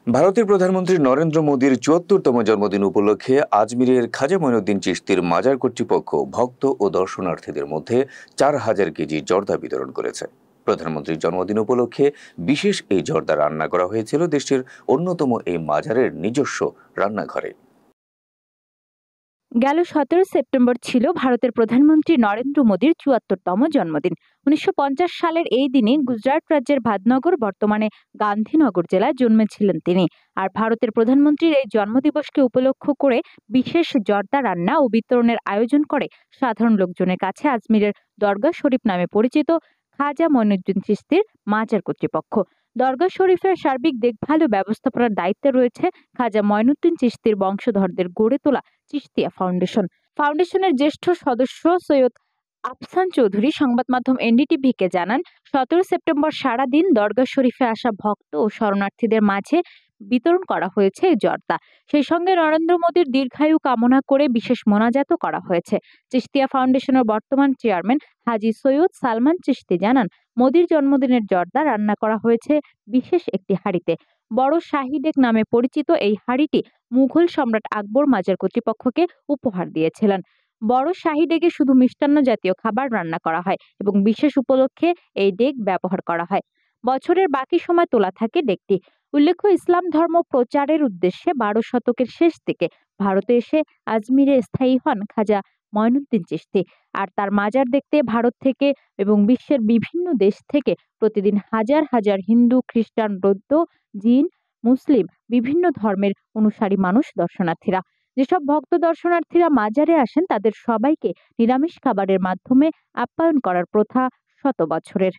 ভারতের প্রধানমন্ত্রী নরেন্দ্র মোদীর ৭৪তম জন্মদিন উপলক্ষে আজমিরের খাজা মঈনুদ্দিন চিশতির মাজার কর্তৃপক্ষ ভক্ত ও দর্শনার্থীদের মধ্যে ৪,০০০ কেজি জর্দা বিতরণ করেছে। প্রধানমন্ত্রীর জন্মদিন উপলক্ষে বিশেষ এই জর্দা রান্না করা হয়েছিল দেশটির অন্যতম এই মাজারের নিজস্ব রান্নাঘরে। গেল ১৭ সেপ্টেম্বর ছিল ভারতের প্রধানমন্ত্রী নরেন্দ্র মোদীর ৭৪তম জন্মদিন। ১৯৫০ সালের এই দিনে গুজরাট রাজ্যের ভাদনগর, বর্তমানে গান্ধীনগর জেলায় জন্মেছিলেন তিনি। আর ভারতের প্রধানমন্ত্রীর এই জন্মদিবসকে উপলক্ষ করে বিশেষ জর্দা রান্না ও বিতরণের আয়োজন করে সাধারণ লোকজনের কাছে আজমিরের দরগা শরীফ নামে পরিচিত খাজা মঈনুদ্দিন চিশতির মাজার কর্তৃপক্ষ। দরগা শরীফের সার্বিক দেখভাল ও ব্যবস্থাপনার দায়িত্বে রয়েছে খাজা মঈনুদ্দিন চিশতির বংশধরদের গড়ে তোলা চিশতিয়া ফাউন্ডেশনের জ্যেষ্ঠ সদস্য সৈয়দ আফসান চৌধুরী সংবাদ মাধ্যম এনডিটিভিকে জানান, ১৭ সেপ্টেম্বর সারাদিন দরগা শরীফে আসা ভক্ত ও শরণার্থীদের মাঝে বিতরণ করা হয়েছে এই জর্দা। সেই সঙ্গে নরেন্দ্র মোদীর দীর্ঘায়ু কামনা করে বিশেষ মোনাজাতও করা হয়েছে। চিশতিয়া ফাউন্ডেশনের বর্তমান চেয়ারম্যান হাজী সৈয়দ সালমান চিশতি জানান, মোদীর জন্মদিনের জর্দা রান্না করা হয়েছে বিশেষ একটি হাঁড়িতে। বড় শাহী ডেক নামে পরিচিত এই হাঁড়িটি মুঘল সম্রাট আকবর মাজার কর্তৃপক্ষকে উপহার দিয়েছিলেন। বড় শাহী ডেকে শুধু মিষ্টান্ন জাতীয় খাবার রান্না করা হয় এবং বিশেষ উপলক্ষে এই ডেক ব্যবহার করা হয়। বছরের বাকি সময় তোলা থাকে ডেকটি। উল্লেখ্য, ইসলাম ধর্ম প্রচারের উদ্দেশ্যে ১২ শতকের শেষ দিকে ভারতে এসে আজমিরে স্থায়ী হন খাজা মঈনুদ্দিন চিশতি। আর তার মাজার দেখতে ভারত থেকে এবং বিশ্বের বিভিন্ন দেশ থেকে প্রতিদিন হাজার হাজার হিন্দু, খ্রিস্টান, বৌদ্ধ, জিন, মুসলিম বিভিন্ন ধর্মের অনুসারী মানুষ, দর্শনার্থীরা। যেসব ভক্ত দর্শনার্থীরা মাজারে আসেন তাদের সবাইকে নিরামিষ খাবারের মাধ্যমে আপ্যায়ন করার প্রথা শত বছরের।